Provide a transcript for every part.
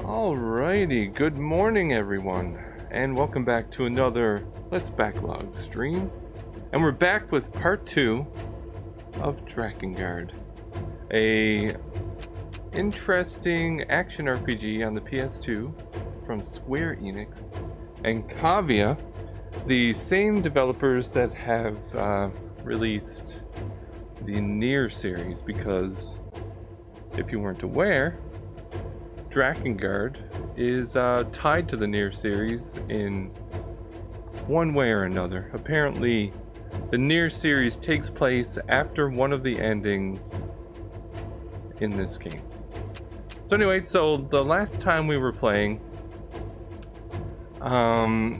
Alrighty, good morning everyone, and welcome back to another Let's Backlog stream. And we're back with part 2 of Drakengard, a interesting action RPG on the PS2 from Square Enix and Kavia, the same developers that have released the Nier series, because if you weren't aware, Drakengard is tied to the Nier series in one way or another. Apparently, the Nier series takes place after one of the endings in this game. So anyway, so the last time we were playing, our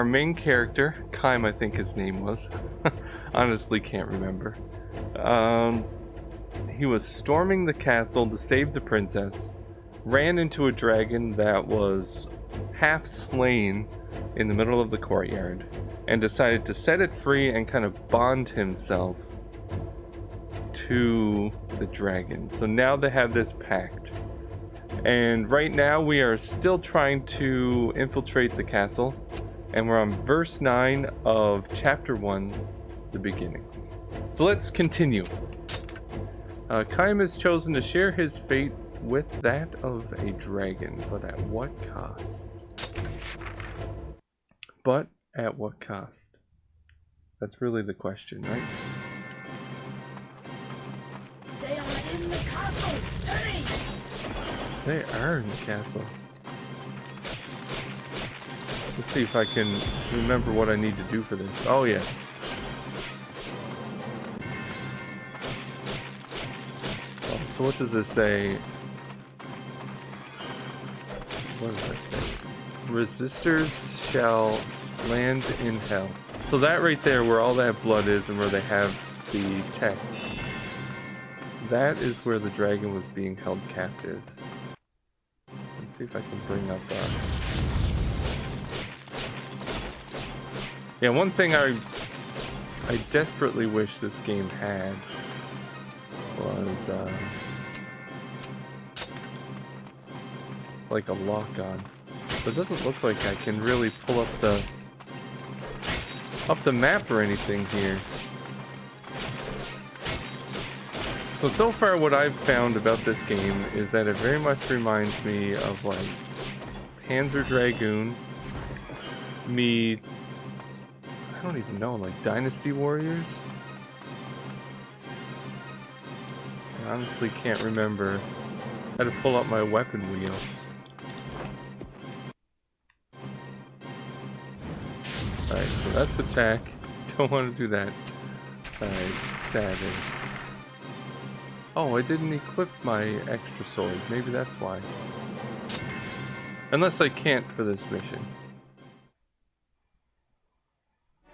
main character, Kaim I think his name was, honestly can't remember, he was storming the castle to save the princess, ran into a dragon that was half slain in the middle of the courtyard, and decided to set it free and kind of bond himself to the dragon. So now they have this pact. And right now we are still trying to infiltrate the castle, and we're on verse 9 of chapter 1, the beginnings. So let's continue. Kaim has chosen to share his fate with that of a dragon, but at what cost? But at what cost? That's really the question, right? They are in the castle! Hurry! They are in the castle. Let's see if I can remember what I need to do for this. Oh, yes. So what does this say? What does that say? Resistors shall land in hell. So that right there, where all that blood is and where they have the text, that is where the dragon was being held captive. Let's see if I can bring up yeah, one thing I desperately wish this game had was like a lock-on, but it doesn't look like I can really pull up the map or anything here. So far what I've found about this game is that it very much reminds me of like Panzer Dragoon meets, I don't even know, like Dynasty Warriors. I honestly can't remember how to pull up my weapon wheel. Alright, so that's attack. Don't want to do that. Alright, status. Oh, I didn't equip my extra sword. Maybe that's why. Unless I can't for this mission.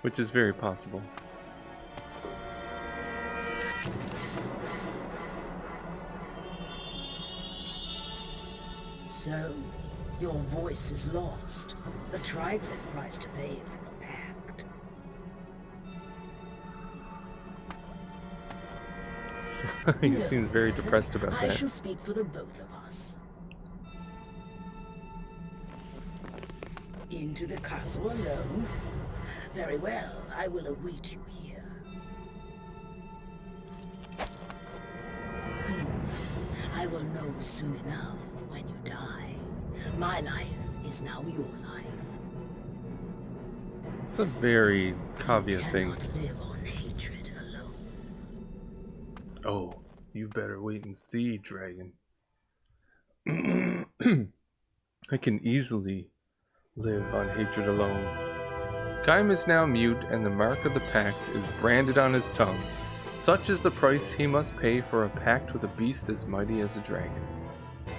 Which is very possible. So, your voice is lost. A trifling price to pay for a pact. He seems very depressed about I that. shall speak for the both of us. Into the castle alone? Very well, I will await you here. I will know soon enough when you die. My life is now your life. It's a very Kavia thing. Cannot live on hatred alone. Oh, you better wait and see, dragon. I can easily live on hatred alone. Kaim is now mute, and the mark of the pact is branded on his tongue. Such is the price he must pay for a pact with a beast as mighty as a dragon.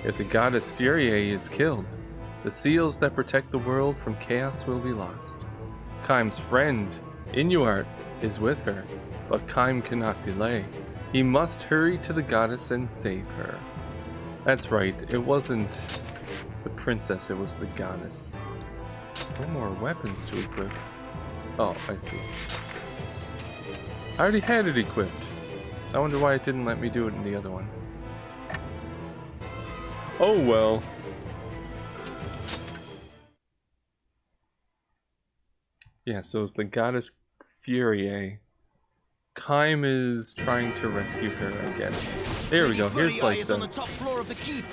If the goddess Furiae is killed, the seals that protect the world from chaos will be lost. Kaim's friend, Inuart, is with her, but Kaim cannot delay. He must hurry to the goddess and save her. That's right, it wasn't the princess, it was the goddess. No more weapons to equip. Oh, I see. I already had it equipped. I wonder why it didn't let me do it in the other one. Oh well. Yeah, so it's the goddess Furiae. Kaim is trying to rescue her, I guess. There we go. Here's like on the top floor of the keep.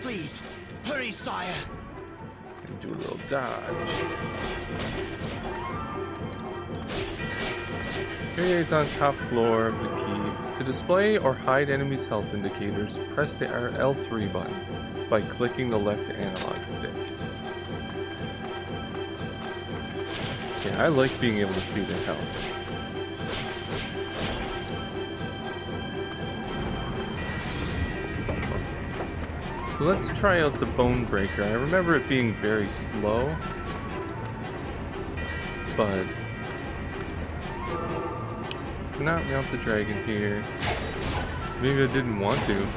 Please, hurry, sire. Do a little dodge. Furiae's on top floor of the keep. To display or hide enemies' health indicators, press the L3 button by clicking the left analog stick. Yeah, I like being able to see their health. So let's try out the Bone Breaker. I remember it being very slow, but not mount the dragon here. Maybe I didn't want to.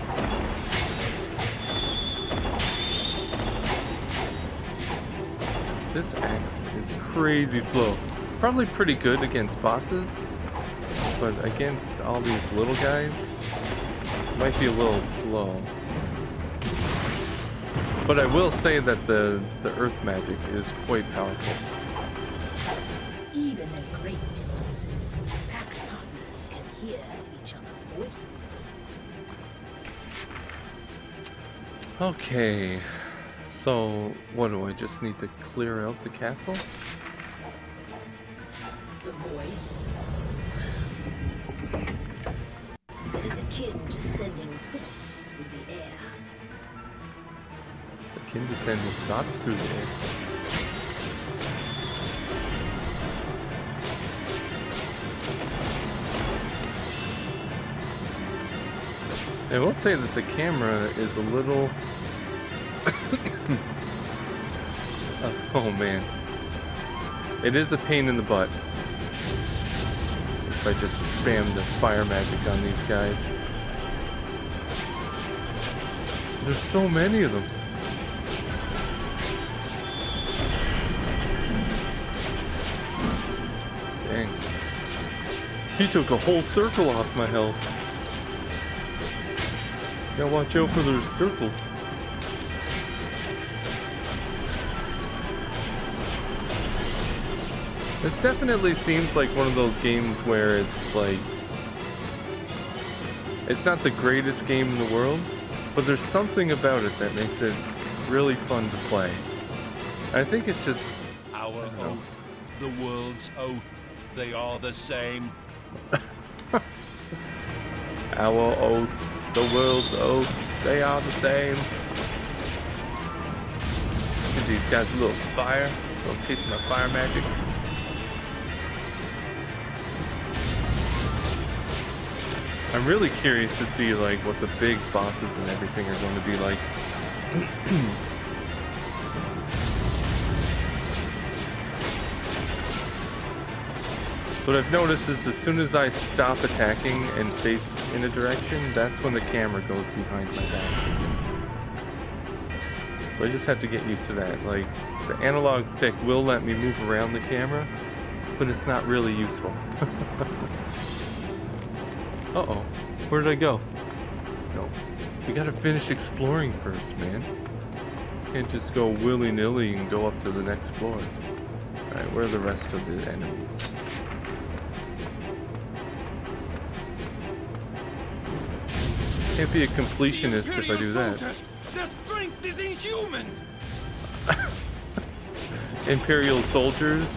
This axe is crazy slow. Probably pretty good against bosses, but against all these little guys, it might be a little slow. But I will say that the earth magic is quite powerful. Even at great distances, pact partners can hear each other's voices. Okay, so what do I just need to clear out the castle? The voice. It is akin to sending thoughts through the air. Akin to sending thoughts through the air. I will say that the camera is a little... oh man. It is a pain in the butt if I just spam the fire magic on these guys. There's so many of them. Dang. He took a whole circle off my health. Gotta watch out for those circles. This definitely seems like one of those games where it's like... it's not the greatest game in the world, but there's something about it that makes it really fun to play. I think it's just... Our oath, the world's oath, they are the same. Our oath, the world's oath, they are the same. Give these guys a little fire, a little taste of my fire magic. I'm really curious to see like what the big bosses and everything are going to be like. So what I've noticed is as soon as I stop attacking and face in a direction, that's when the camera goes behind my back. So I just have to get used to that. Like, the analog stick will let me move around the camera, but it's not really useful. Uh-oh. Where did I go? No. We gotta finish exploring first, man. Can't just go willy-nilly and go up to the next floor. Alright, where are the rest of the enemies? Can't be a completionist if I do that. Their strength is inhuman. Imperial soldiers?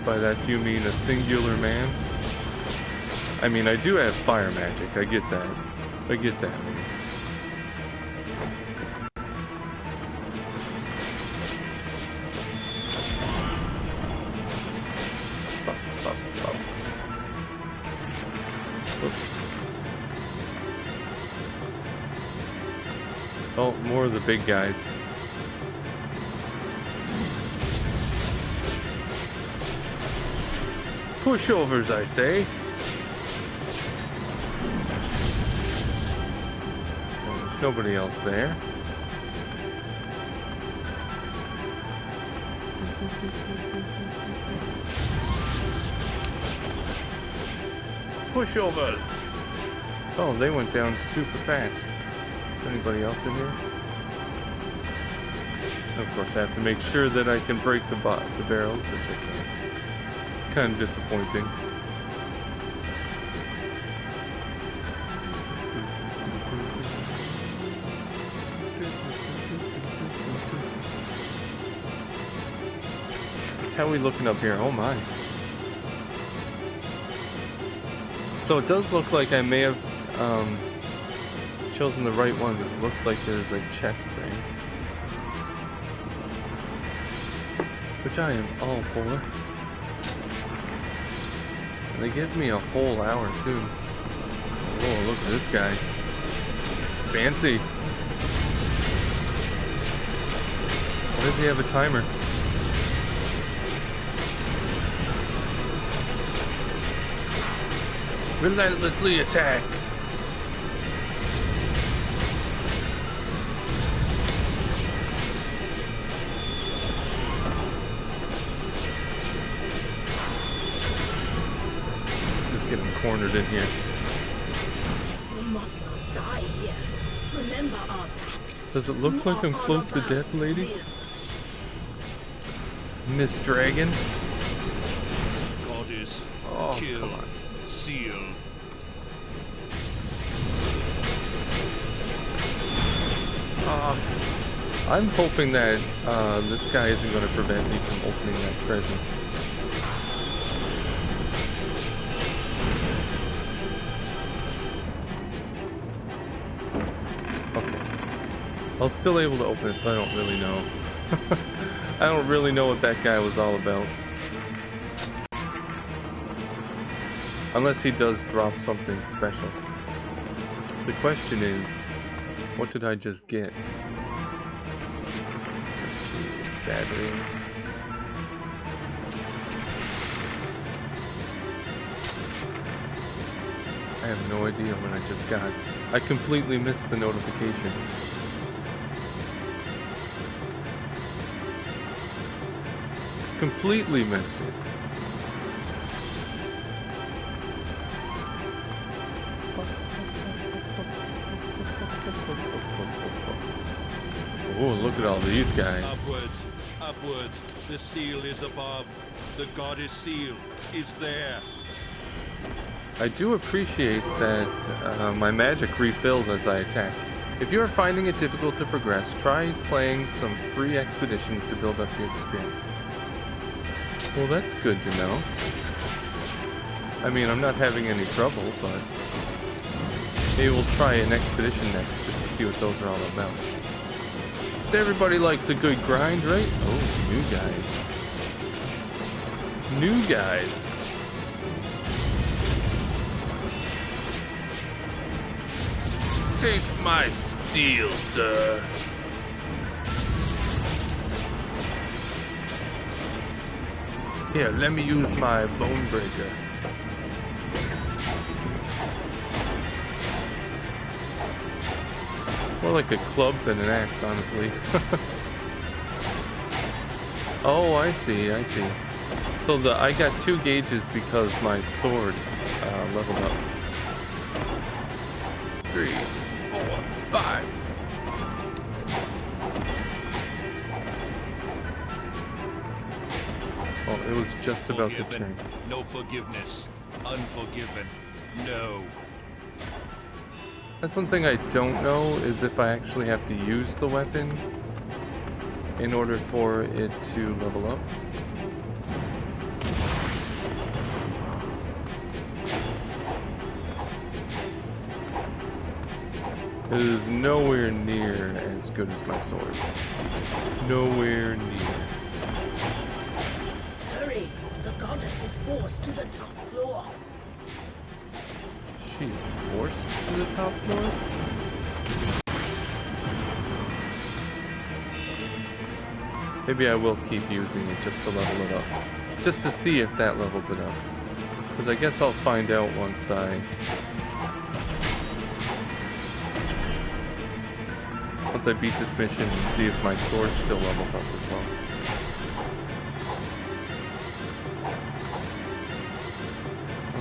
By that do you mean a singular man? I mean, I do have fire magic, I get that. I get that, man. Oops. Oh, more of the big guys. Pushovers, I say. Oh, there's nobody else there. Pushovers. Oh, they went down super fast. Anybody else in here? Of course, I have to make sure that I can break the barrels, which I can't. It's kind of disappointing. How are we looking up here? Oh my. So it does look like I may have chosen the right one, because it looks like there's a chest thing. Which I am all for. And they give me a whole hour too. Whoa, look at this guy. Fancy. Why does he have a timer? Relentlessly attack. Just get him cornered in here. You must not die here. Remember our pact. Does it look like I'm close to death, lady? Miss Dragon? Goddess, Oh, kill, come on. seal. I'm hoping that this guy isn't going to prevent me from opening that treasure. Okay. I was still able to open it, so I don't really know. I don't really know what that guy was all about. Unless he does drop something special. The question is, what did I just get? Let's see, status. I have no idea what I just got. I completely missed the notification. Completely missed it. Oh, look at all these guys. Upwards, upwards. The seal is above. The goddess seal is there. I do appreciate that my magic refills as I attack. If you are finding it difficult to progress, try playing some free expeditions to build up your experience. Well, that's good to know. I mean, I'm not having any trouble, but maybe we'll try an expedition next just to see what those are all about. So everybody likes a good grind, right? Oh, new guys. New guys. Taste my steel, sir. Here, let me use my bone breaker. More like a club than an axe, honestly. Oh, I see, I see. So I got 2 gauges because my sword leveled up. 3, 4, 5. Oh, it was just about to turn. No forgiveness. Unforgiven. No. That's one thing I don't know, is if I actually have to use the weapon in order for it to level up. It is nowhere near as good as my sword. Nowhere near. Hurry! The goddess is forced to the top floor. She's forced to the top floor? Maybe I will keep using it just to level it up. Just to see if that levels it up. Because I guess I'll find out once I beat this mission and see if my sword still levels up as well.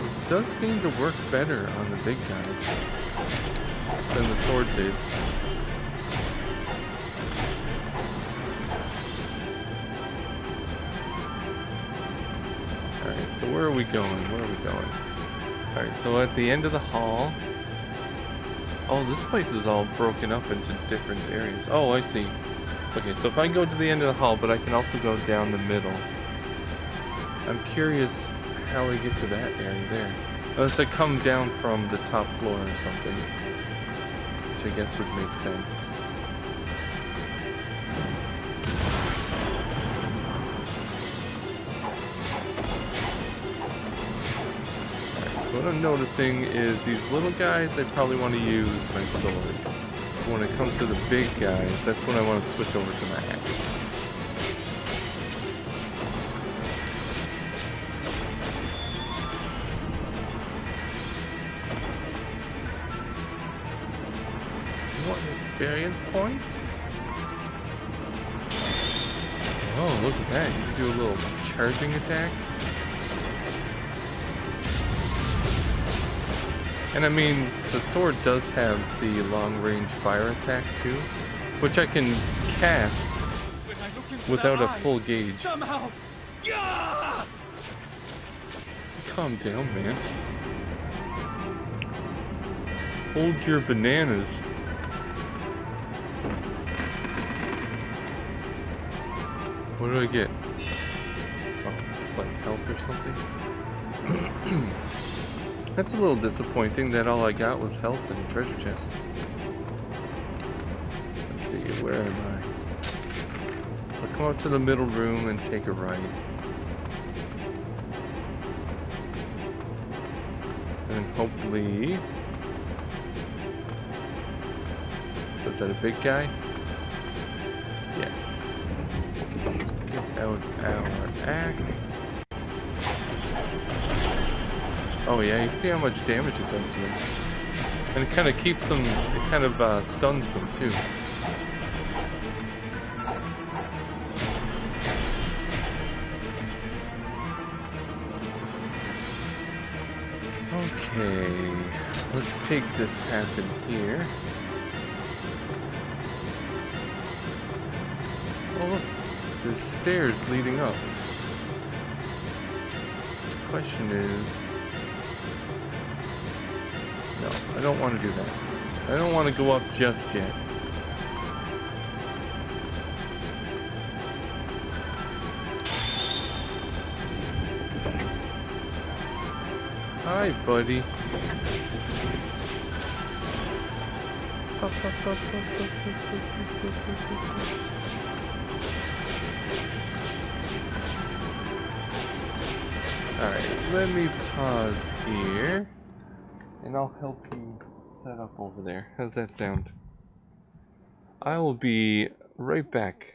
This does seem to work better on the big guys. than the sword did. Alright, so where are we going? Where are we going? Alright, so at the end of the hall... Oh, this place is all broken up into different areas. Oh, I see. Okay, so if I go to the end of the hall, but I can also go down the middle. I'm curious how I get to that area there. Unless I come down from the top floor or something. Which I guess would make sense. Alright, so what I'm noticing is these little guys, I probably want to use my sword. But when it comes to the big guys, that's when I want to switch over to my axe. Experience point. Oh, look at that. You can do a little charging attack. And I mean, the sword does have the long-range fire attack too, which I can cast without a full gauge. Somehow. Yeah! Calm down, man. Hold your bananas. What do I get? Oh, just like health or something? That's a little disappointing that all I got was health and a treasure chest. Let's see, where am I? So come up to the middle room and take a right. And hopefully... Was that a big guy? Yes. Let's get out our axe. Oh yeah, you see how much damage it does to them. And it kind of keeps them, it kind of stuns them too. Okay, let's take this path in here. Oh look, there's stairs leading up. The question is... No, I don't want to do that. I don't want to go up just yet. Hi, buddy. Alright, let me pause here. And I'll help you set up over there. How's that sound? I will be right back.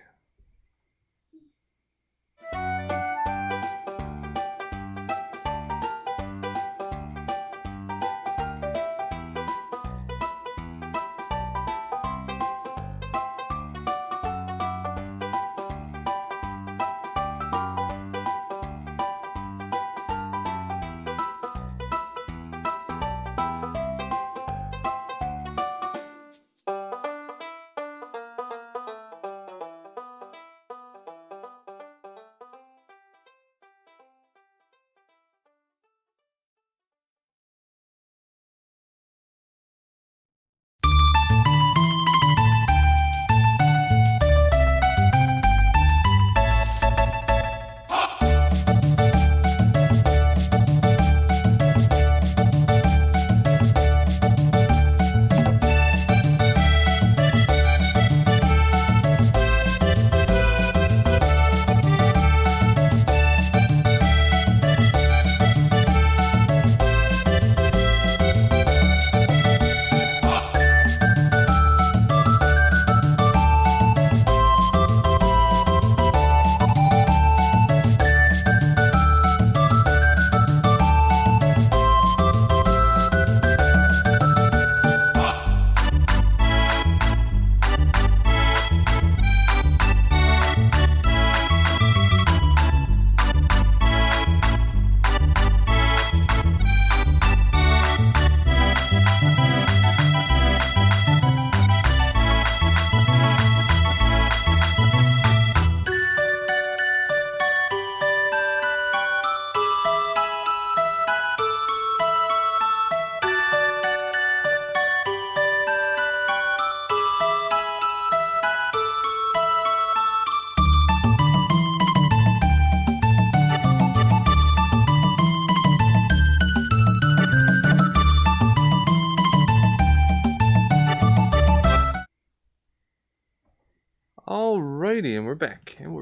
Alrighty, and we're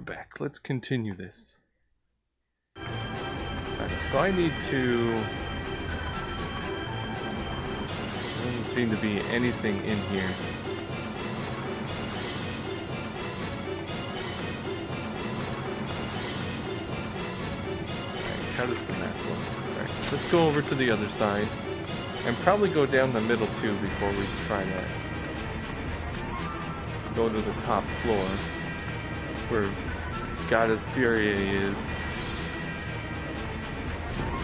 back. Let's continue this. Alright, so I need to... There doesn't seem to be anything in here. Alright, how does the map look? Alright, let's go over to the other side. And probably go down the middle too before we try that. Go to the top floor where Goddess Furiae is.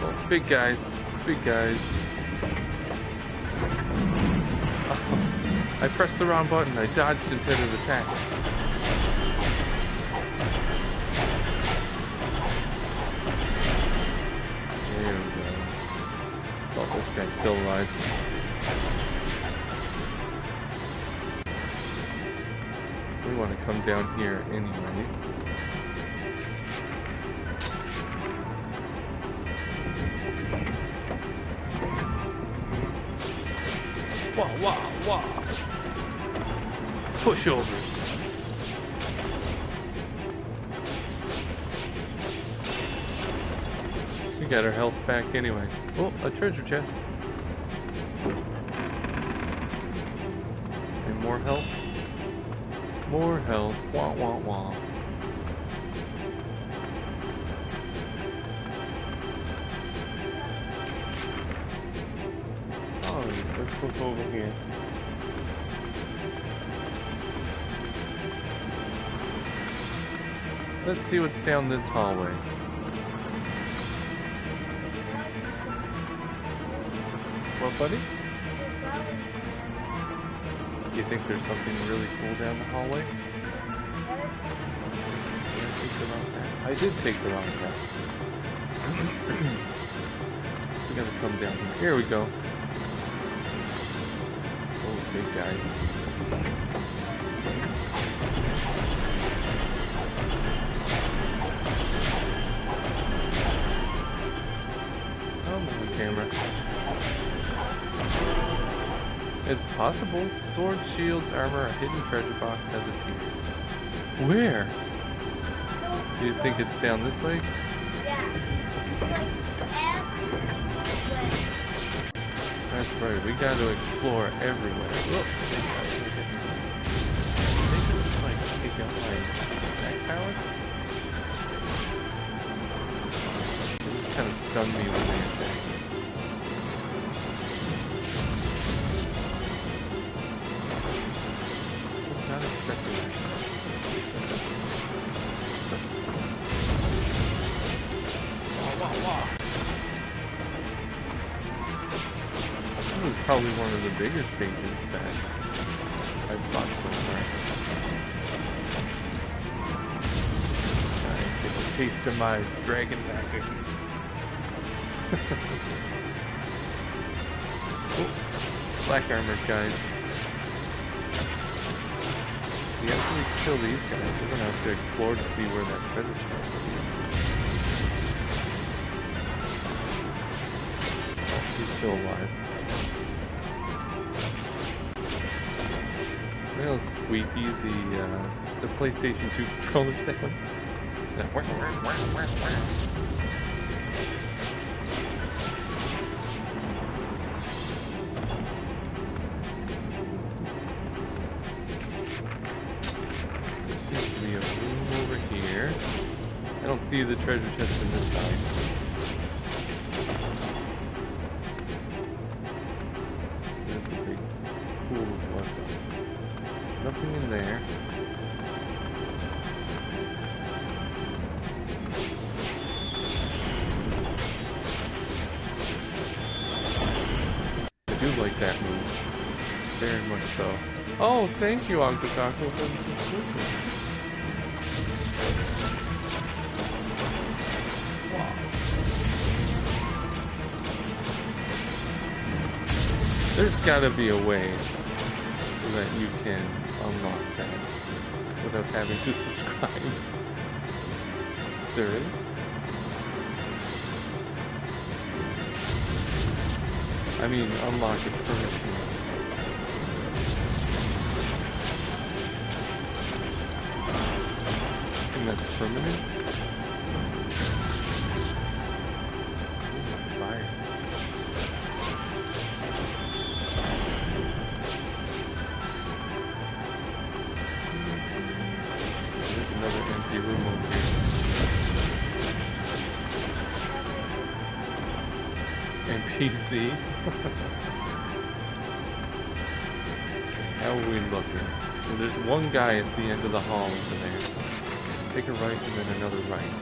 Oh, big guys. Oh, I pressed the wrong button. I dodged instead of attacked. There we go. Oh, this guy's still alive. We want to come down here anyway. Wah. Pushovers. We got our health back anyway. Oh, a treasure chest. And more health. More health. Wah. Oh, let's look over here. Let's see what's down this hallway. What, buddy? You think there's something really cool down the hallway? Did I take the wrong path? I did take the wrong path. We gotta come down here. Here we go. Oh, big guys. Come on, camera. It's possible. Sword, shields, armor, a hidden treasure box has appeared. Where? Do you think it's down this way? Yeah. That's right. We got to explore everywhere. Look. They just like take out my attack power? They just kind of stun me when they attack. Not expecting that. Wah. This is probably one of the bigger stages that I've fought so far. It's a taste of my dragon magic. Oh, black armored guys. After we kill these guys, we're gonna have to explore to see where that treasure chest is. Oh, he's still alive. You know, squeaky the PlayStation 2 controller sounds. I don't see the treasure chest on this side. There's a big pool of blood. Nothing in there. I do like that move. Very much so. Oh, thank you, Uncle Taco, for the subscription. There's gotta be a way so that you can unlock that without having to subscribe. There is? I mean, unlock it permanently. permanent? Oh, fire. There's another empty room over here. NPC. How are we looking? So there's one guy at the end of the hall over there. Take a right and then another right.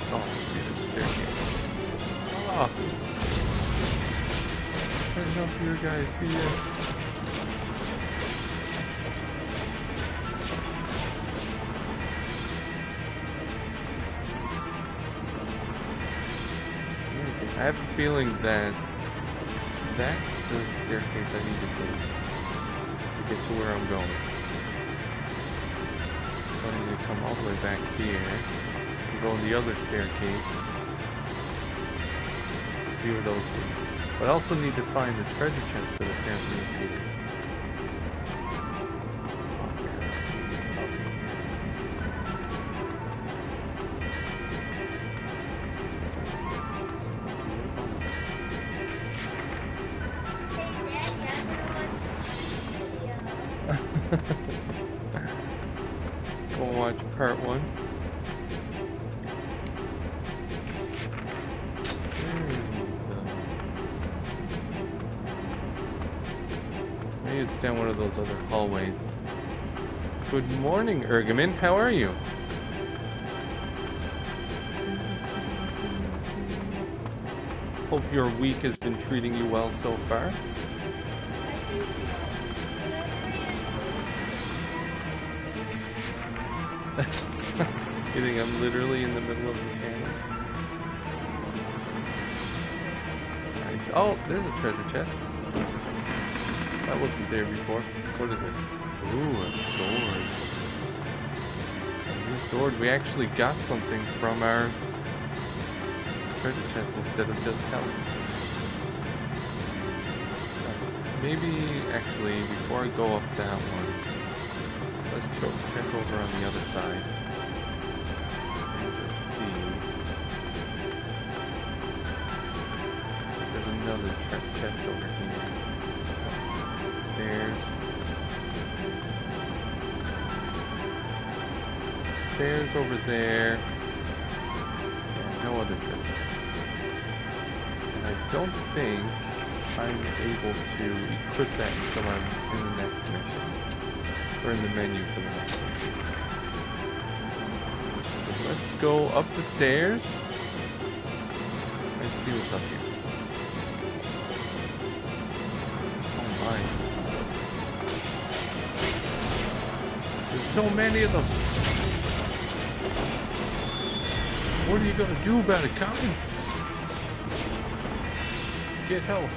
Oh, I see the staircase. Ah! Enough of your guys' BS. I have a feeling that that's the staircase I need to take to get to where I'm going. So I need to come all the way back here and go on the other staircase. See where those lead. But I also need to find the treasure chest that apparently appeared. Go watch part 1. Maybe it's down one of those other hallways. Good morning, Ergamin. How are you? Hope your week has been treating you well so far. You think I'm literally in the middle of the panels? Right. Oh, there's a treasure chest. That wasn't there before. What is it? Ooh, a sword. A new sword. We actually got something from our treasure chest instead of just health. Maybe, actually, before I go up that one, let's check over on the other side. And just see. There's another chest over here. Stairs. Stairs over there. Yeah, no other treasure. And I don't think I'm able to equip that until I'm in the next mission. Or in the menu for the next mission. So let's go up the stairs and see what's up here. Oh my. There's so many of them. What are you gonna do about it, Colin? Get health.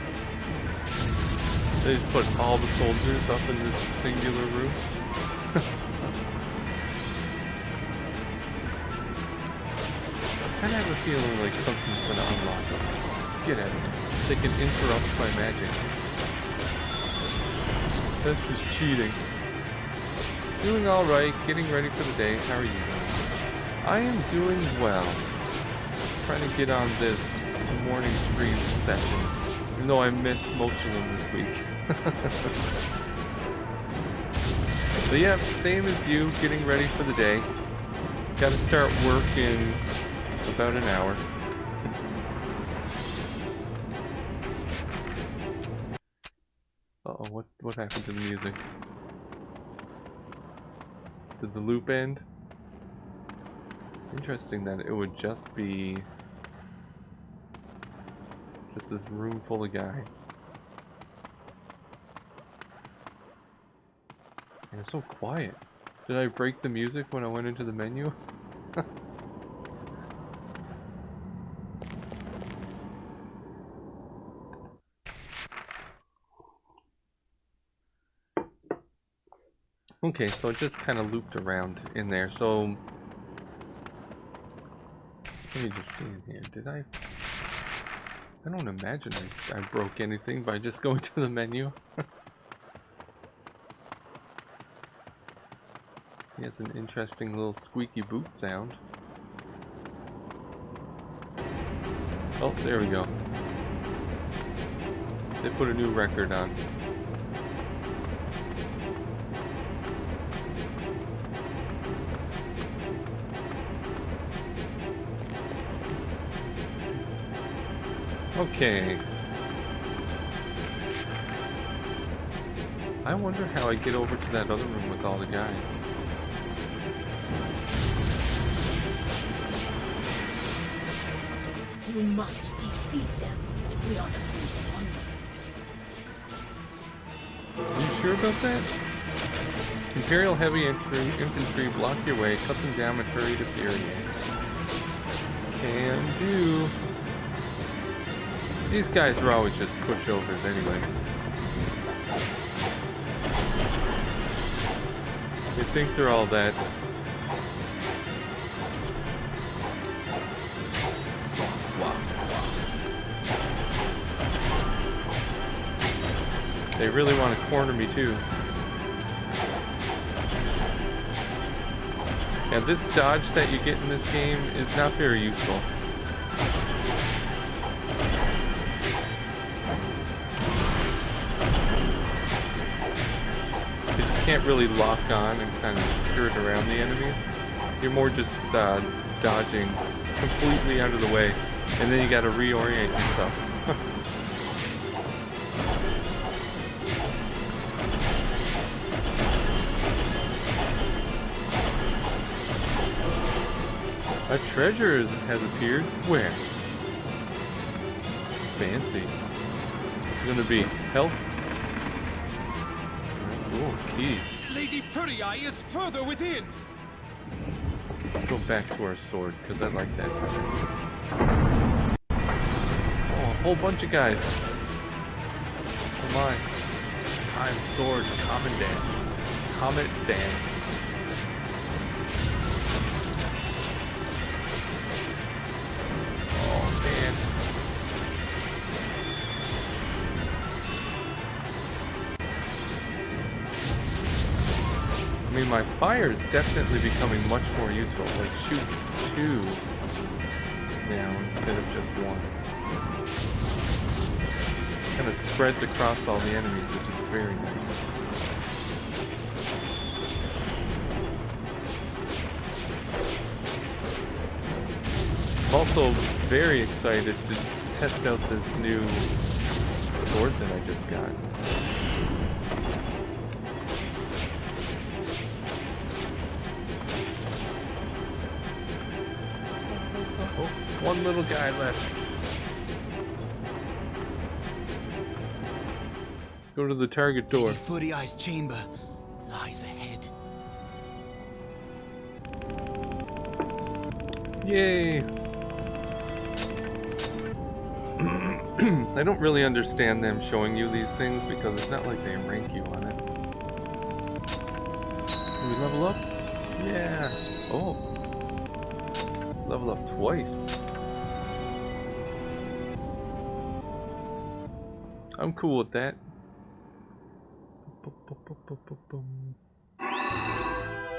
They just put all the soldiers up in this singular room. I kind of have a feeling like something's gonna unlock them. Get at it. They can interrupt my magic. That's just cheating. Doing alright, getting ready for the day. How are you doing? I am doing well. Trying to get on this morning stream session. Even though I missed most of them this week. But yeah, same as you, getting ready for the day. Gotta start work in about an hour. Uh-oh, what happened to the music? Did the loop end? Interesting that it would just be just this room full of guys. And it's so quiet. Did I break the music when I went into the menu? Okay, so it just kind of looped around in there. So let me just see in here. Did I? I don't imagine I broke anything by just going to the menu. He has an interesting little squeaky boot sound. Oh, there we go. They put a new record on. Okay. I wonder how I get over to that other room with all the guys. You must defeat them if we are to move onward. Are you sure about that? Imperial heavy infantry block your way, cut them down and hurry to Furiae. Can do. These guys are always just pushovers anyway. They think they're all that. Wow. They really want to corner me too. And this dodge that you get in this game is not very useful. Can't really lock on and kind of skirt around the enemies. You're more just dodging completely out of the way, and then you got to reorient yourself. A treasure has appeared. Where? Fancy. It's gonna be health. Oh, key. Lady Furiae is further within. Let's go back to our sword, because I like that better. Oh, a whole bunch of guys. Come on. Time, sword, common dance. Comet dance. Oh, man. I mean, my fire is definitely becoming much more useful. Like, shoots 2 now instead of just 1. Kind of spreads across all the enemies, which is very nice. I'm also very excited to test out this new sword that I just got. One little guy left. Go to the target door. Lady Furiae's chamber lies ahead. Yay! I don't really understand them showing you these things because it's not like they rank you on it. Can we level up? Yeah. Oh. Level up twice. I'm cool with that.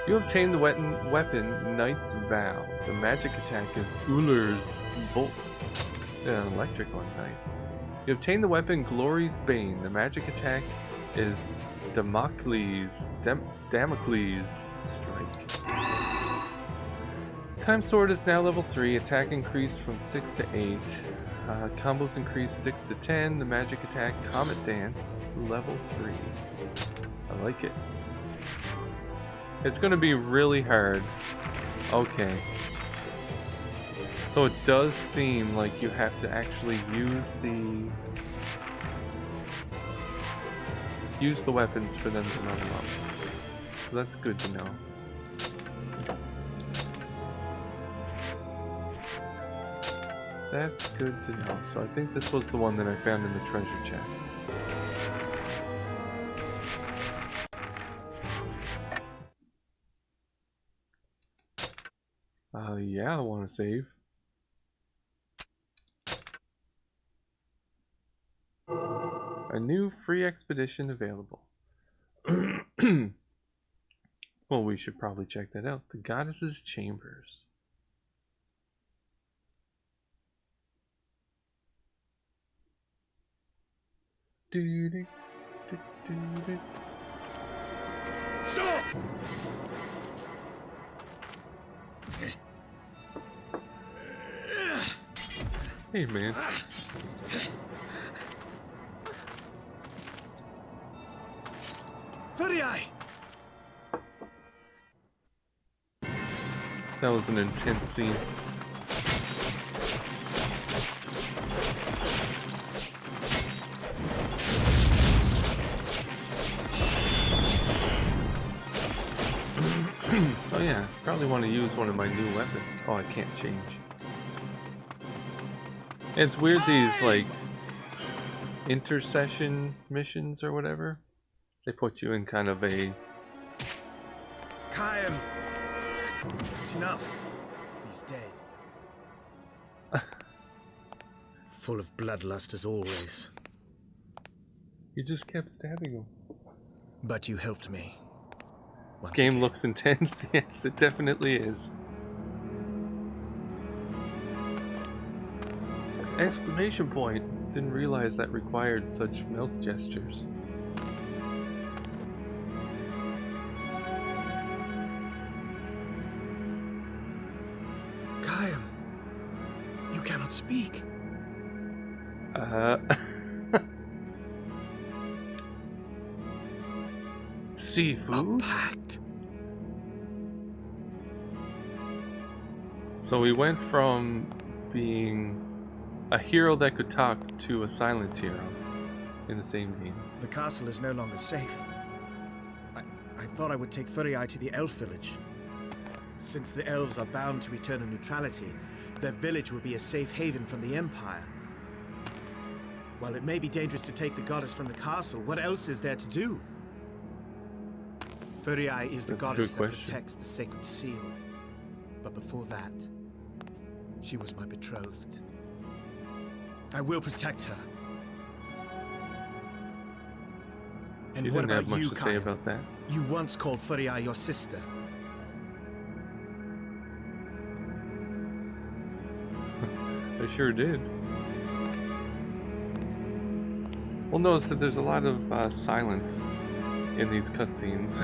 You obtain the weapon Knight's Vow. The magic attack is Uller's Bolt. An electric one, nice. You obtain the weapon Glory's Bane. The magic attack is Damocles Strike. Time Sword is now level 3. Attack increased from 6 to 8. Combos increase 6 to 10. The magic attack Comet Dance, level 3. I like it. It's going to be really hard. Okay. So it does seem like you have to actually use the weapons for them to level up. So that's good to know. That's good to know. So I think this was the one that I found in the treasure chest. Yeah, I want to save. A new free expedition available. Well, we should probably check that out. The Goddess's Chambers. Stop! Hey, man. Furiae! That was an intense scene. Oh yeah, probably want to use one of my new weapons. Oh, I can't change. It's weird, these like intercession missions or whatever. They put you in kind of a... Chaim! It's enough. He's dead. Full of bloodlust as always. You just kept stabbing him. But you helped me. This game looks intense. Yes, it definitely is. Exclamation point. Didn't realize that required such mouth gestures. Chaim, you cannot speak. Seafood? A pact? So we went from being a hero that could talk to a silent hero in the same game. The castle is no longer safe. I thought I would take Furiae to the elf village. Since the elves are bound to eternal neutrality, their village would be a safe haven from the Empire. While it may be dangerous to take the goddess from the castle, what else is there to do? Furiae is the goddess that protects the sacred seal. But before that, she was my betrothed. I will protect her. And She what didn't about have much you, to say Chaim? about that. You once called Furiae your sister. I sure did. We'll notice that there's a lot of silence in these cutscenes.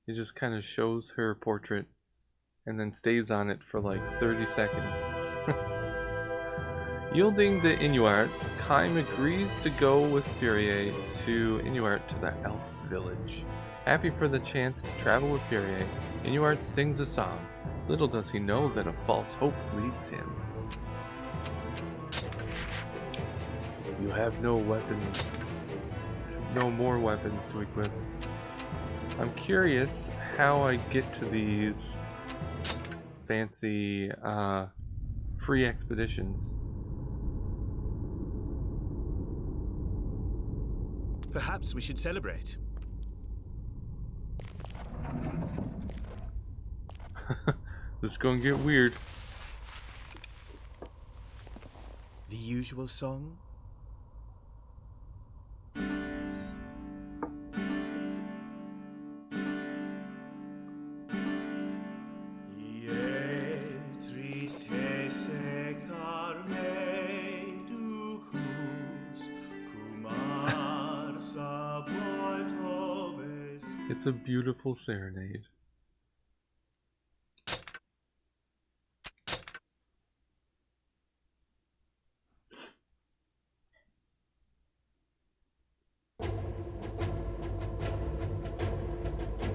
It just kind of shows her portrait and then stays on it for like 30 seconds. Yielding the Inuart, Chaim agrees to go with Furiae to Inuart to the elf village. Happy for the chance to travel with Furiae, Inuart sings a song. Little does he know that a false hope leads him. You have no weapons, no more weapons to equip. I'm curious how I get to these fancy free expeditions. Perhaps we should celebrate. This is gonna get weird. The usual song? It's a beautiful serenade.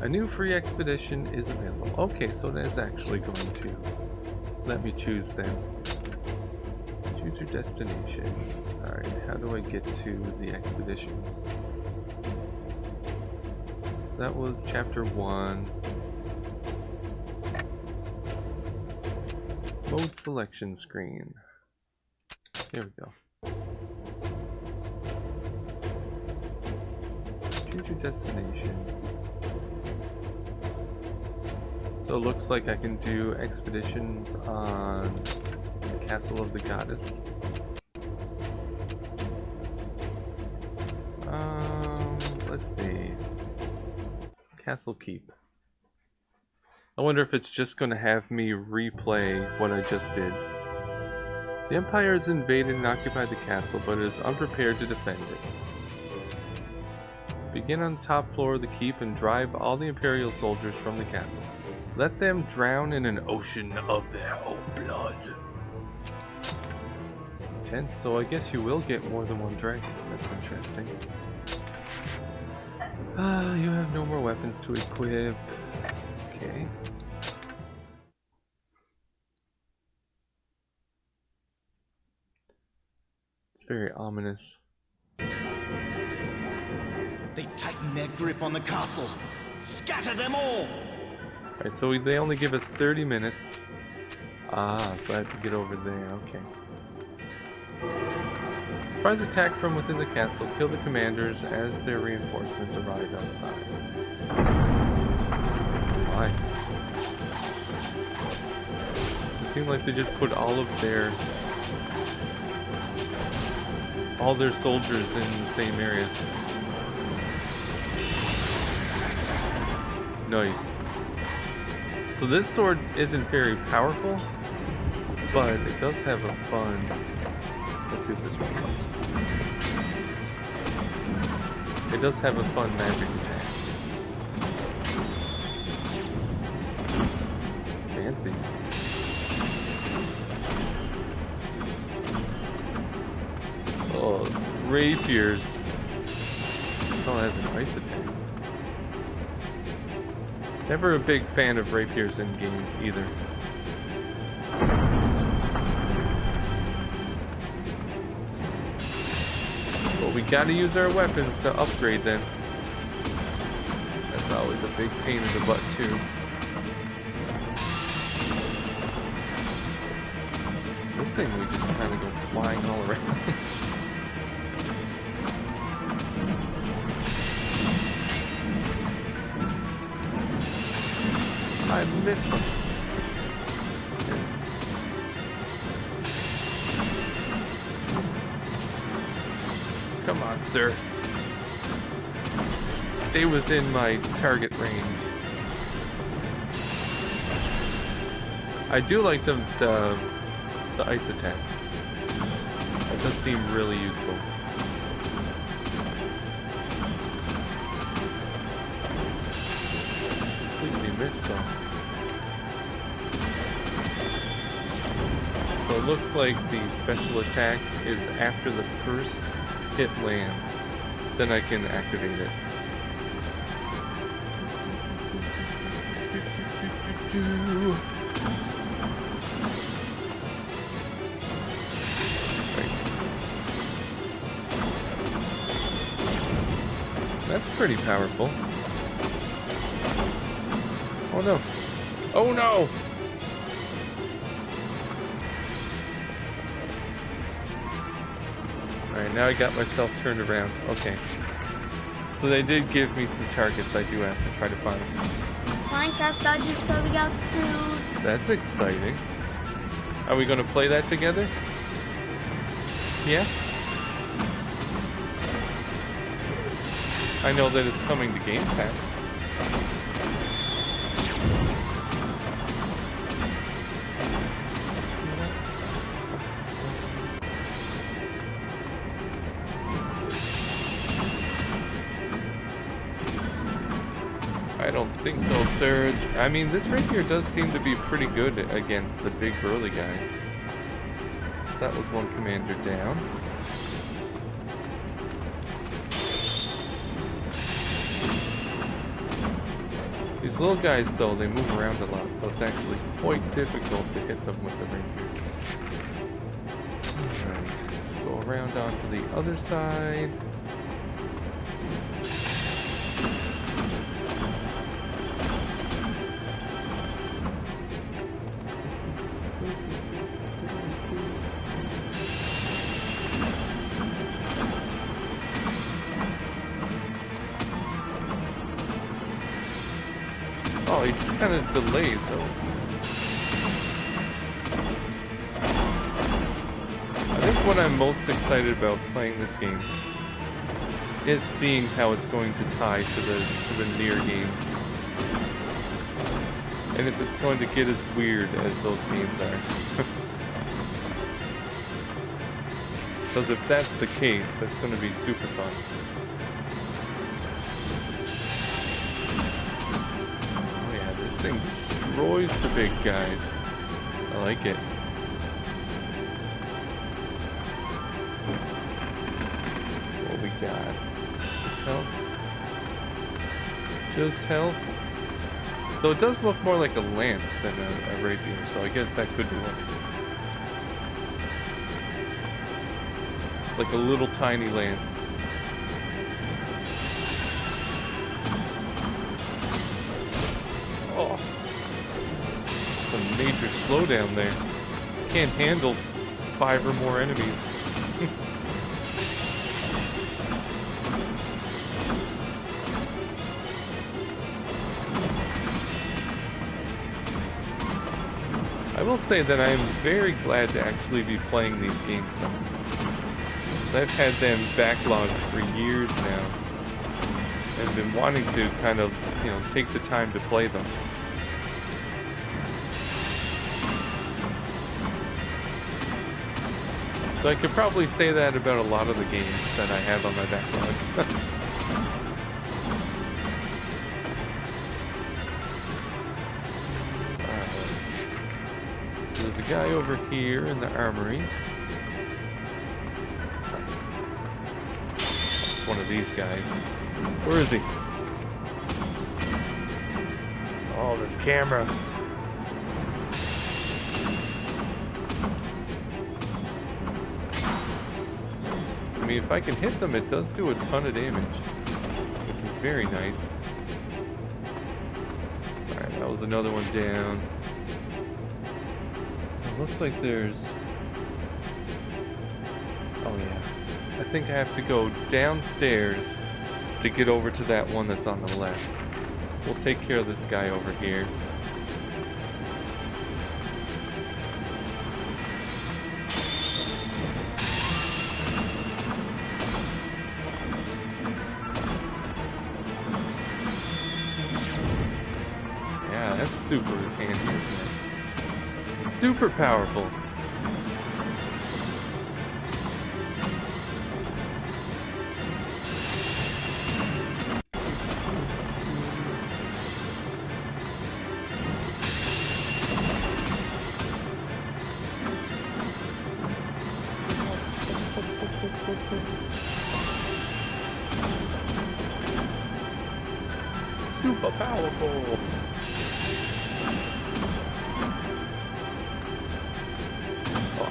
A new free expedition is available. Okay, so that's actually going to let me choose then. Choose your destination. Alright, how do I get to the expeditions? So that was chapter 1. Mode selection screen. Here we go. Choose your destination. So it looks like I can do expeditions on Castle of the Goddess. Let's see. Castle Keep. I wonder if it's just going to have me replay what I just did. The Empire has invaded and occupied the castle, but it is unprepared to defend it. Begin on the top floor of the keep and drive all the Imperial soldiers from the castle. Let them drown in an ocean of their own blood. It's intense, so I guess you will get more than one dragon. That's interesting. You have no more weapons to equip. Okay. It's very ominous. They tighten their grip on the castle. Scatter them all! Alright, so they only give us 30 minutes. Ah, so I have to get over there. Okay. Surprise attack from within the castle. Kill the commanders as their reinforcements arrive outside. Why? It seemed like they just put all their soldiers in the same area. Nice. So this sword isn't very powerful, but it does have a fun... Let's see what this one does. It does have a fun magic attack. Fancy. Oh, rapiers. Oh, it has an ice attack. Never a big fan of rapiers in games either. Well, we gotta use our weapons to upgrade them. That's always a big pain in the butt too. This thing we just kind of go flying all around. I missed them. Come on, sir. Stay within my target range. I do like the ice attack. That does seem really useful. Completely missed them. So it looks like the special attack is after the first hit lands. Then I can activate it. That's pretty powerful. Oh no. Oh no! Alright, now I got myself turned around. Okay. So they did give me some targets I do have to try to find. Minecraft Dodge is coming out soon. That's exciting. Are we going to play that together? Yeah? I know that it's coming to Game Pass. I don't think so, sir. I mean, this rapier does seem to be pretty good against the big burly guys. So that was one commander down. These little guys, though, they move around a lot, so it's actually quite difficult to hit them with the rapier. Alright, let's go around onto the other side. Oh, he just kind of delays though. what I'm most excited about playing this game, is seeing how it's going to tie to the near games. And if it's going to get as weird as those games are. Because if that's the case, that's going to be super fun. Oh yeah, this thing destroys the big guys. I like it. What we got? Just health? Just health? Though it does look more like a lance than a rapier, so I guess that could be what it is. It's like a little tiny lance. Oh. Some major slowdown there. Can't handle 5 or more enemies. I will say that I am very glad to actually be playing these games now. Because I've had them backlogged for years now. And been wanting to kind of, you know, take the time to play them. So I could probably say that about a lot of the games that I have on my backlog. There's a guy over here in the armory. It's one of these guys. Where is he? Oh, this camera. I mean, if I can hit them, it does do a ton of damage, which is very nice. Alright, that was another one down. So it looks like there's... Oh yeah. I think I have to go downstairs to get over to that one that's on the left. We'll take care of this guy over here. Super handy, isn't it? Super powerful. Super powerful.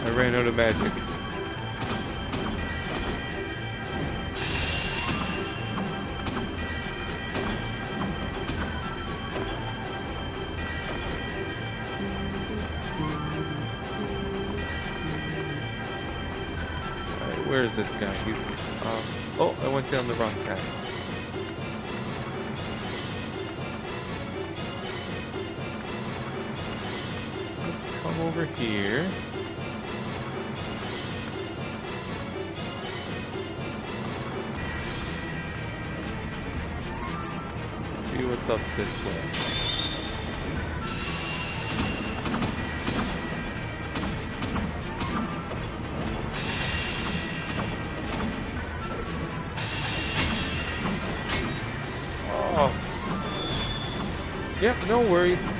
I ran out of magic. Alright, where is this guy? He's... oh, I went down the wrong path. Let's come over here. What's up this way? Oh. Yep, no worries.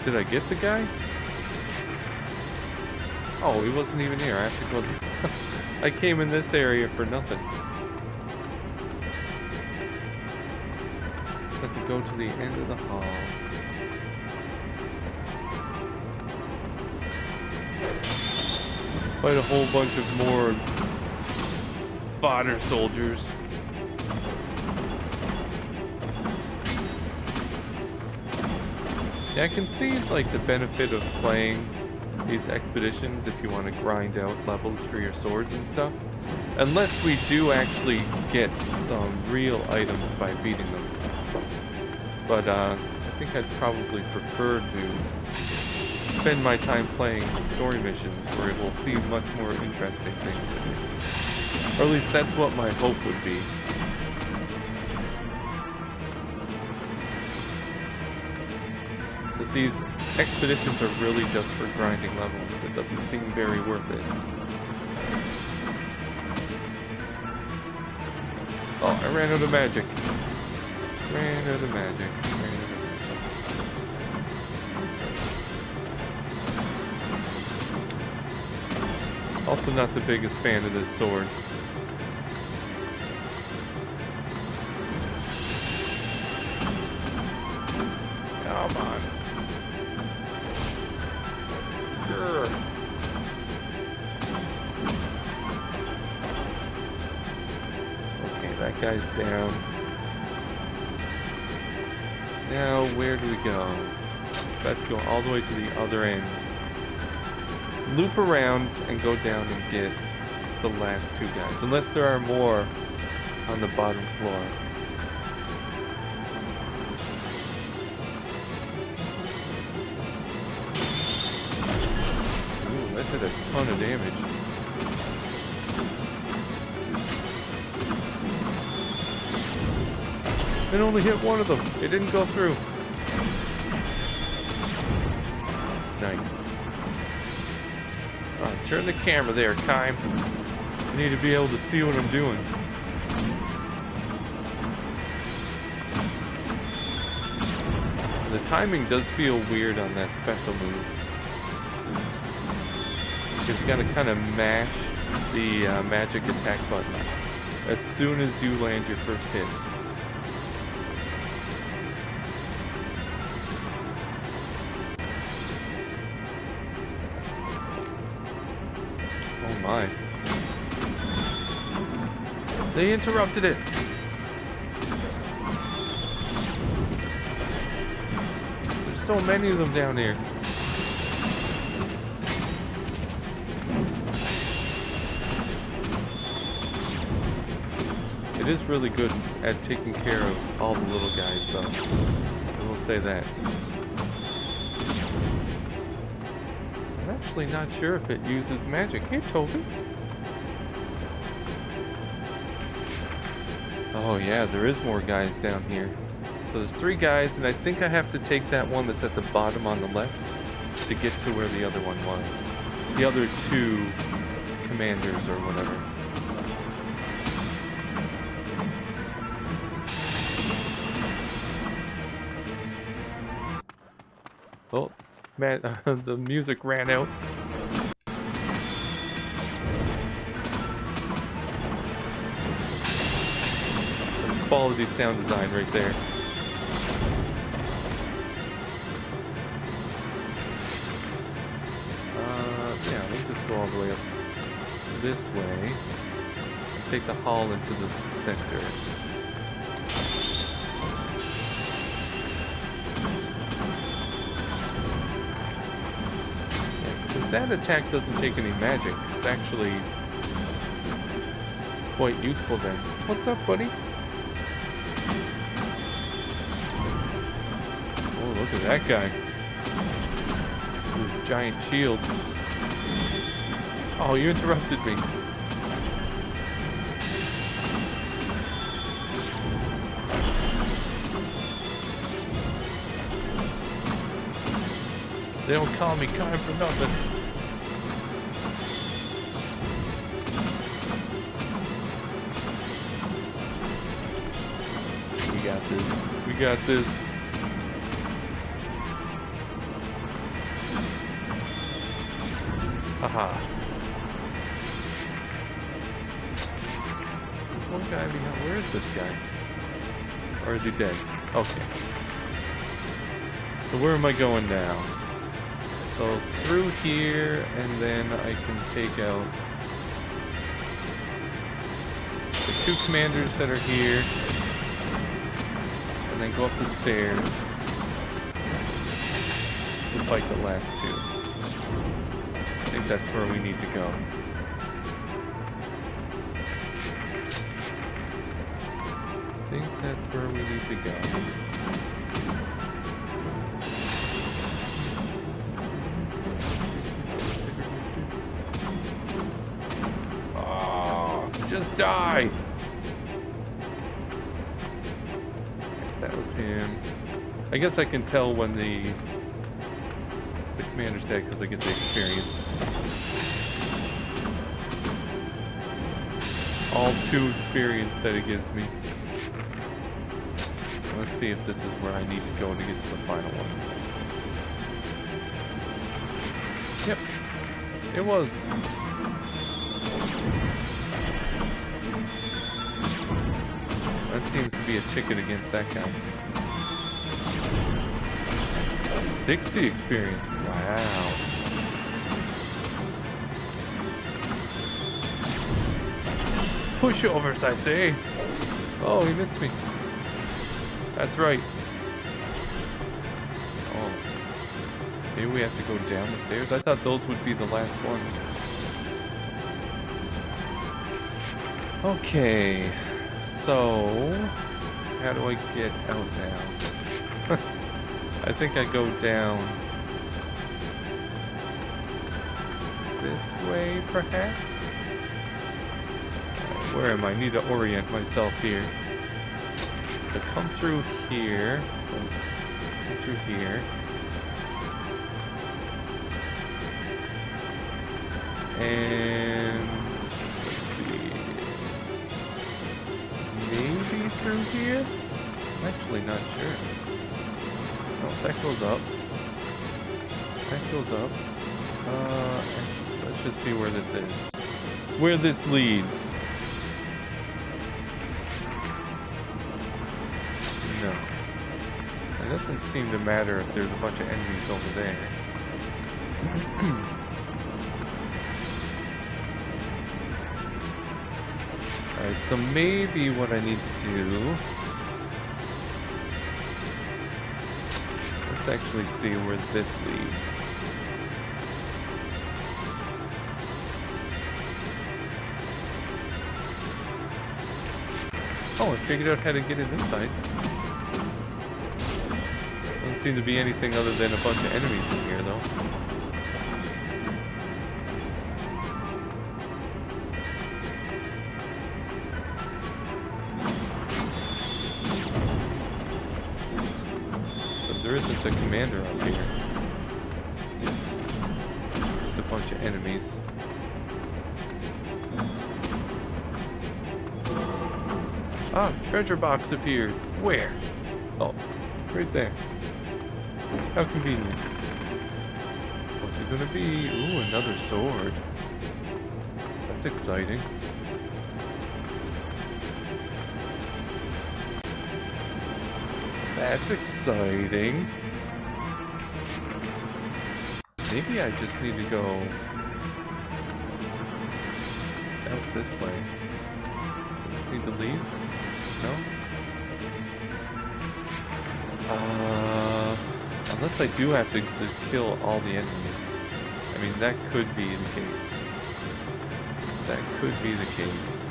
Did I get the guy? Oh, he wasn't even here. I have to go... I came in this area for nothing. Just have to go to the end of the hall. Fight a whole bunch of more fodder soldiers. Yeah, I can see like the benefit of playing these expeditions if you want to grind out levels for your swords and stuff. Unless we do actually get some real items by beating them. But I think I'd probably prefer to spend my time playing the story missions where it will see much more interesting things at least. Or at least that's what my hope would be. So these expeditions are really just for grinding levels. It doesn't seem very worth it. Oh, I ran out of magic. Ran out of magic. Also not the biggest fan of this sword. Come on. Grr. Okay, that guy's down. Now, where do we go? So I have to go all the way to the other end. Loop around and go down and get the last two guys. Unless there are more on the bottom floor. Ooh, that did a ton of damage. It only hit one of them. It didn't go through. Nice. Turn the camera there, Kime. I need to be able to see what I'm doing. The timing does feel weird on that special move. Because you gotta kind of mash the magic attack button as soon as you land your first hit. My. They interrupted it. There's so many of them down here. It is really good at taking care of all the little guys, though. I will say that. Actually not sure if it uses magic. Hey, Toby. Oh yeah, there is more guys down here. So there's 3 guys, and I think I have to take that one that's at the bottom on the left to get to where the other one was. The other 2 commanders or whatever. Oh. Man, the music ran out. That's quality sound design right there. Yeah, we'll just go all the way up this way and take the hall into the center. That attack doesn't take any magic. It's actually quite useful then. What's up, buddy? Oh, look at that guy. With his giant shield. Oh, you interrupted me. They don't call me Kime for nothing. We got this. Haha. There's one guy behind. Where is this guy? Or is he dead? Okay. So where am I going now? So through here, and then I can take out the 2 commanders that are here. And then go up the stairs and fight the last 2. I think that's where we need to go. I think that's where we need to go. Just die! That was him. I guess I can tell when the commander's dead because I get the experience. All 2 experience that it gives me. Let's see if this is where I need to go to get to the final ones. Yep, it was. That seems to be a ticket against that guy. 60 experience, wow. Pushovers, I say. Oh, he missed me. That's right. Oh. Maybe we have to go down the stairs? I thought those would be the last ones. Okay. So, how do I get out now? I think I go down this way, perhaps? Where am I? I need to orient myself here. So come through here. Come through here. And let's see. Maybe through here? I'm actually not sure. Oh, that goes up. That goes up. Let's just see where this is. Where this leads. No. It doesn't seem to matter if there's a bunch of enemies over there. Alright, so maybe what I need to do... Let's actually see where this leads. Oh, I figured out how to get in this side. Doesn't seem to be anything other than a bunch of enemies in here, though. There isn't a commander up here. Just a bunch of enemies. Ah, treasure box appeared. Where? Oh, right there. How convenient. What's it gonna be? Ooh, another sword. That's exciting. That's exciting. Maybe I just need to go out this way. I just need to leave? No? Unless I do have to kill all the enemies. I mean, that could be the case. That could be the case.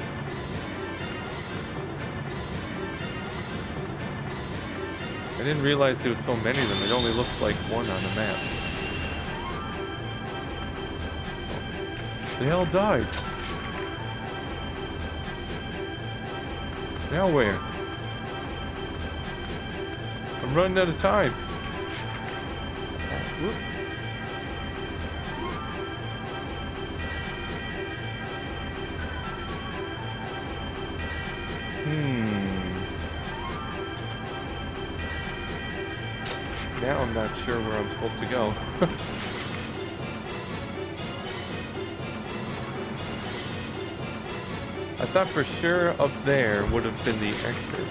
I didn't realize there was so many of them. It only looked like one on the map. They all died. Now where? I'm running out of time. Whoop. Now I'm not sure where I'm supposed to go. I thought for sure up there would have been the exit.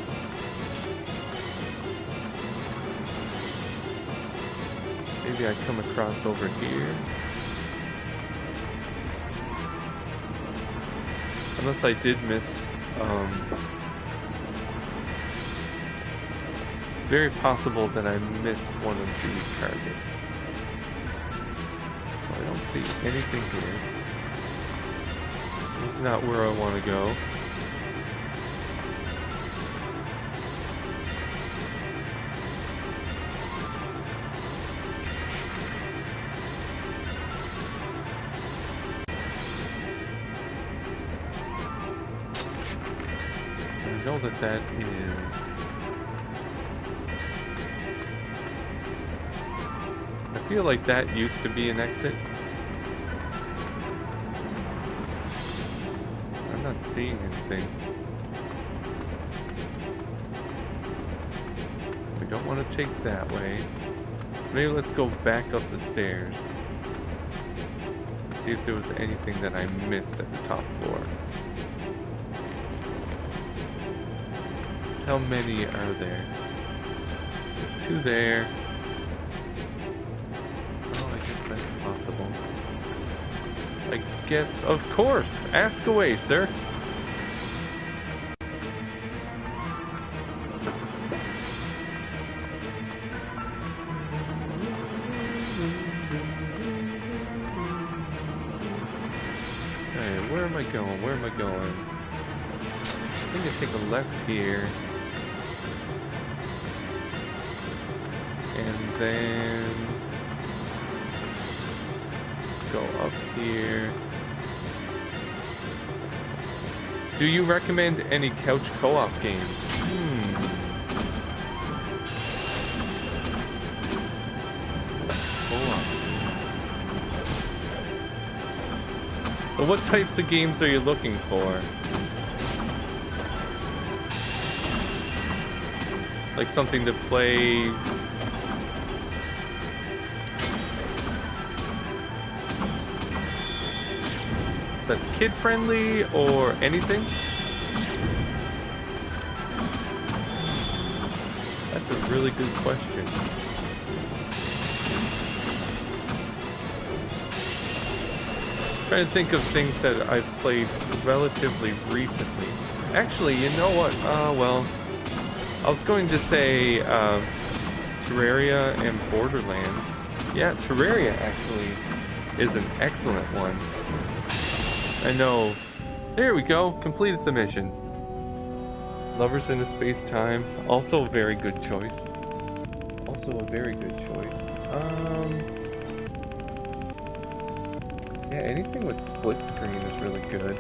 Maybe I come across over here. Unless I did miss, it's very possible that I missed one of the targets. So I don't see anything here. This is not where I want to go. that that is. I feel like that used to be an exit. I'm not seeing anything. We don't want to take that way. So maybe let's go back up the stairs. See if there was anything that I missed at the top floor. How many are there? There's 2 there. Oh, I guess that's possible. I guess, of course! Ask away, sir! Okay, where am I going? Where am I going? I think I take a left here. And then let's go up here. Do you recommend any couch co-op games? Co-op. So what types of games are you looking for? Like something to play that's kid-friendly or anything? That's a really good question. Trying to think of things that I've played relatively recently. Actually, you know what? Well, I was going to say Terraria and Borderlands. Yeah, Terraria actually is an excellent one. I know. There we go. Completed the mission. Lovers in a Space-Time. Also a very good choice. Also a very good choice. Yeah, anything with split screen is really good.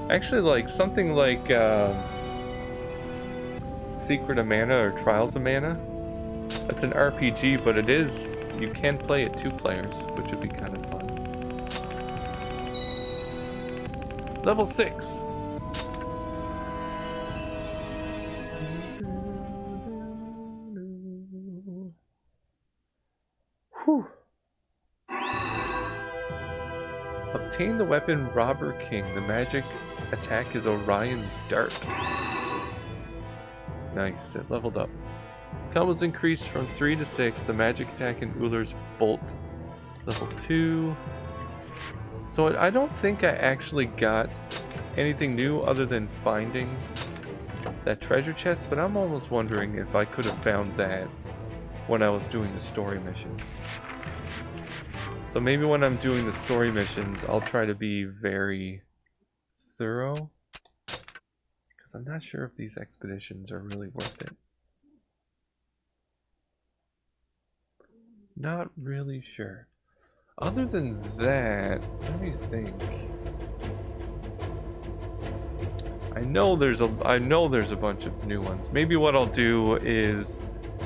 Actually, like something like Secret of Mana or Trials of Mana. That's an RPG, but it is, you can play it 2 players, which would be kind of fun. Level 6. Whew. Obtain the weapon Robber King. The magic attack is Orion's Dart. Nice, it leveled up. Combos increased from 3 to 6. The magic attack in Ullr's Bolt. Level 2. So I don't think I actually got anything new other than finding that treasure chest, but I'm almost wondering if I could have found that when I was doing the story mission. So maybe when I'm doing the story missions, I'll try to be very thorough. Because I'm not sure if these expeditions are really worth it. Not really sure. Other than that, let me think. I know there's a bunch of new ones. Maybe what I'll do is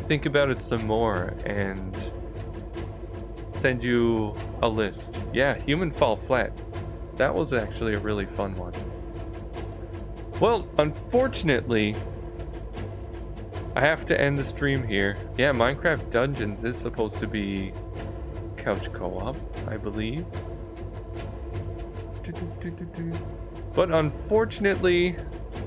think about it some more and send you a list. Yeah, Human Fall Flat. That was actually a really fun one. Well, unfortunately, I have to end the stream here. Yeah, Minecraft Dungeons is supposed to be couch co-op, I believe. But unfortunately,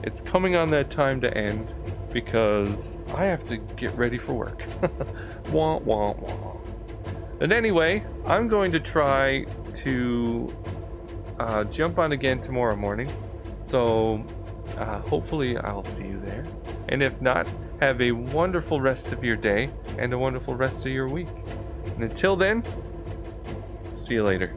it's coming on that time to end because I have to get ready for work. Wah, wah, wah. And anyway, I'm going to try to jump on again tomorrow morning. So hopefully I'll see you there. And if not, have a wonderful rest of your day and a wonderful rest of your week. And until then, see you later.